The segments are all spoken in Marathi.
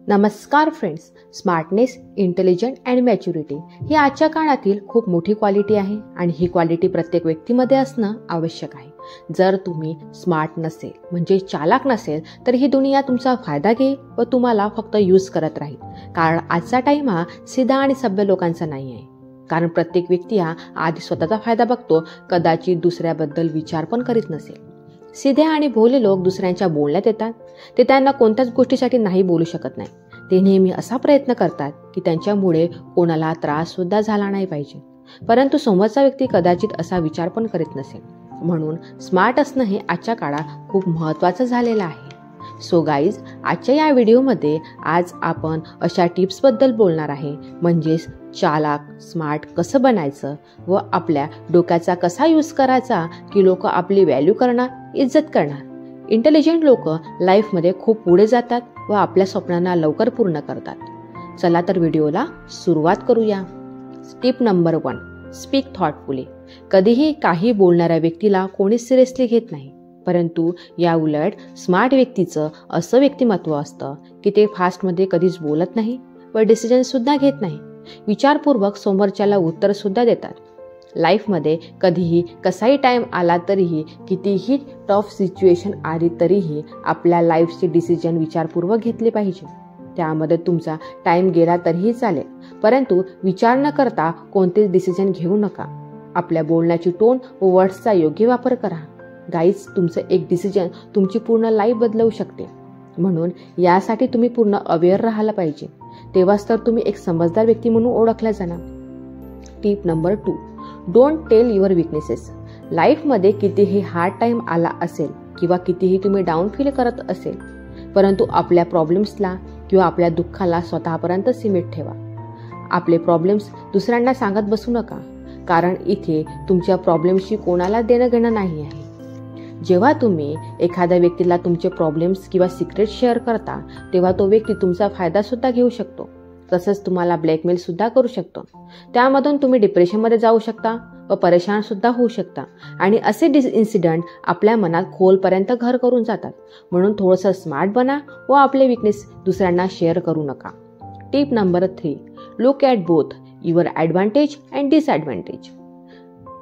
नमस्कार friends. Smartness, intelligent and maturity ही आजच्या काळातील खूप मोठी क्वालिटी आहे आणि ही क्वालिटी प्रत्येक व्यक्तीमध्ये असणं आवश्यक आहे. जर तुम्ही स्मार्ट नसेल म्हणजे चालाक नसेल तर ही दुनिया तुमचा फायदा घेईल व तुम्हाला फक्त यूज करत राहील. कारण आजचा टाइम हा सीधा आणि सभ्य लोकांचा नाही आहे. कारण प्रत्येक व्यक्ती हा आधी स्वतःचा फायदा बघतो, कदाचित दुसऱ्याबद्दल विचार पण करीत नसेल. सीधे आणि भोळे लोक दुसऱ्यांच्या बोलण्यात येतात. ते त्यांना कोणत्याच गोष्टीसाठी नाही बोलू शकत नाही. ते नेहमी असा प्रयत्न करतात की त्यांच्यामुळे कोणाला त्रास सुद्धा झाला नाही पाहिजे. परंतु समोरचा व्यक्ती कदाचित असा विचार पण करीत नसेल. म्हणून स्मार्ट असणं हे आजच्या काळात खूप महत्त्वाचं झालेलं आहे. सो गाईज, आजच्या या व्हिडिओमध्ये आज आपण अशा टिप्सबद्दल बोलणार आहे, म्हणजेच चालाक स्मार्ट कसं बनायचं व आपल्या डोक्याचा कसा यूज करायचा की लोक आपली व्हॅल्यू करणार, इज्जत करणार. इंटेलिजंट लोक लाईफमध्ये खूप पुढे जातात व आपल्या स्वप्नांना लवकर पूर्ण करतात. चला तर व्हिडिओला सुरुवात करूया. Tip number 1, speak thoughtfully. कधीही काही बोलणाऱ्या व्यक्तीला कोणी सिरियसली घेत नाही. परंतु या उलट स्मार्ट व्यक्तीचं असं व्यक्तिमत्व असतं की ते फास्टमध्ये कधीच बोलत नाही व डिसिजन सुद्धा घेत नाही. विचारपूर्वक समोरच्याला उत्तर सुद्धा देतात. लाईफमध्ये कधीही कसाही टाइम आला तरीही, कितीही टफ सिच्युएशन आली तरीही आपल्या लाईफचे डिसिजन विचारपूर्वक घेतले पाहिजे. त्यामध्ये तुमचा टाइम गेला तरीही चालेल, परंतु विचार न करता कोणतेच डिसिजन घेऊ नका. आपल्या बोलण्याची टोन व वर्ड्सचा योग्य वापर करा. गाईज, तुमचं एक डिसिजन तुमची पूर्ण लाईफ बदलवू शकते. म्हणून यासाठी तुम्ही पूर्ण अवेअर राहायला पाहिजे. तेव्हाच तर तुम्ही एक समजदार व्यक्ती म्हणून ओळखला जाणार. Tip number 2, don't tell your weaknesses. लाईफमध्ये कितीही हार्ड टाइम आला असेल किंवा कितीही तुम्ही डाऊन फील करत असेल, परंतु आपल्या प्रॉब्लेम्सला किंवा आपल्या दुःखाला स्वतःपर्यंत सीमित ठेवा. आपले प्रॉब्लेम्स दुसऱ्यांना सांगत बसू नका, कारण इथे तुमच्या प्रॉब्लेम्सशी कोणाला देणं घेणं नाही आहे. जेव्हा तुम्ही एखाद्या व्यक्तीला तुमचे प्रॉब्लेम्स किंवा सिक्रेट शेअर करता, तेव्हा तो व्यक्ती तुमचा फायदा सुद्धा घेऊ शकतो. तसंच तुम्हाला ब्लॅकमेल सुद्धा करू शकतो. त्यामधून तुम्ही डिप्रेशनमध्ये जाऊ शकता व परेशान सुद्धा होऊ शकता. आणि असे इन्सिडेंट आपल्या मनात खोलपर्यंत घर करून जातात. म्हणून थोडंसं स्मार्ट बना व आपले विकनेस दुसऱ्यांना शेअर करू नका. Tip number 3, look at both your advantage and disadvantage.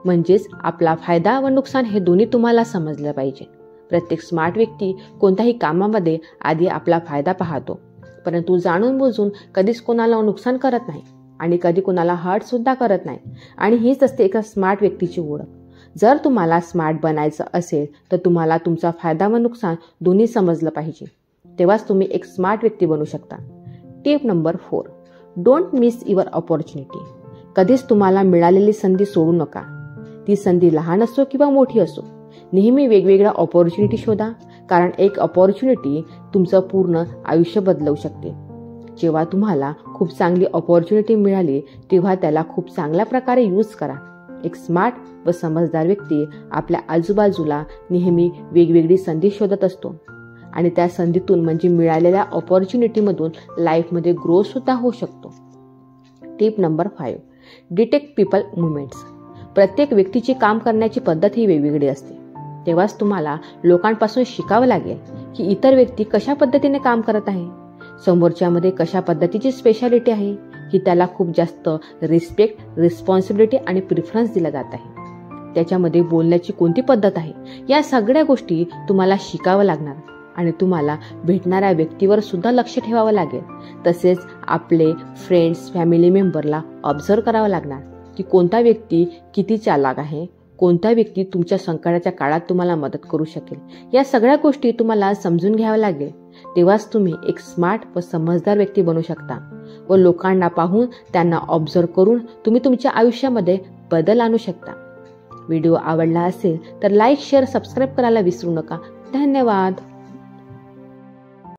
म्हणजेच आपला फायदा व नुकसान हे दोन्ही तुम्हाला समजलं पाहिजे. प्रत्येक स्मार्ट व्यक्ती कोणत्याही कामामध्ये आधी आपला फायदा पाहतो, परंतु जाणून बुजून कधीच कोणाला नुकसान करत नाही आणि कधी कोणाला हर्ट सुद्धा करत नाही. आणि हीच असते एका स्मार्ट व्यक्तीची ओळख. जर तुम्हाला स्मार्ट बनायचं असेल तर तुम्हाला तुमचा फायदा व नुकसान दोन्ही समजलं पाहिजे. तेव्हाच तुम्ही एक स्मार्ट व्यक्ती बनू शकता. Tip number 4, don't miss your opportunity. कधीच तुम्हाला मिळालेली संधी सोडू नका. ती संधी लहान असो किंवा मोठी असो, नेहमी वेगवेगळ्या अपॉर्च्युनिटी शोधा. कारण एक अपॉर्च्युनिटी तुमचं पूर्ण आयुष्य बदलवू शकते. जेव्हा तुम्हाला खूप चांगली अपॉर्च्युनिटी मिळाली तेव्हा त्याला खूप चांगल्या प्रकारे यूज करा. एक स्मार्ट व समजदार व्यक्ती आपल्या आजूबाजूला नेहमी वेगवेगळी संधी शोधत असतो आणि त्या संधीतून म्हणजे मिळालेल्या अपॉर्च्युनिटीमधून लाईफमध्ये ग्रो सुद्धा होऊ शकतो. Tip number 5, detect people movements. प्रत्येक व्यक्तीची काम करण्याची पद्धत ही वेगवेगळी असते. तेव्हाच तुम्हाला लोकांपासून शिकावं लागेल की इतर व्यक्ती कशा पद्धतीने काम करत आहे, समोरच्यामध्ये कशा पद्धतीची स्पेशालिटी आहे, की त्याला खूप जास्त रिस्पेक्ट, रिस्पॉन्सिबिलिटी आणि प्रिफरन्स दिला जात आहे, त्याच्यामध्ये बोलण्याची कोणती पद्धत आहे. या सगळ्या गोष्टी तुम्हाला शिकावं लागणार आणि तुम्हाला भेटणाऱ्या व्यक्तीवर सुद्धा लक्ष ठेवावं लागेल. तसेच आपले फ्रेंड्स, फॅमिली मेंबरला ऑब्झर्व करावं लागणार की कोणता व्यक्ती किती चालाक आहे, कोणता व्यक्ती तुमच्या संकटाच्या काळात तुम्हाला मदत करू शकेल. या सगळ्या गोष्टी तुम्हाला समजून घ्याव्या लागेल. तेव्हाच तुम्ही एक स्मार्ट व समजदार व्यक्ती बनू शकता व लोकांना पाहून त्यांना ऑब्झर्व करून तुम्ही तुमच्या आयुष्यामध्ये बदल आणू शकता. व्हिडिओ आवडला असेल तर लाईक, शेअर, सबस्क्राईब करायला विसरू नका. धन्यवाद.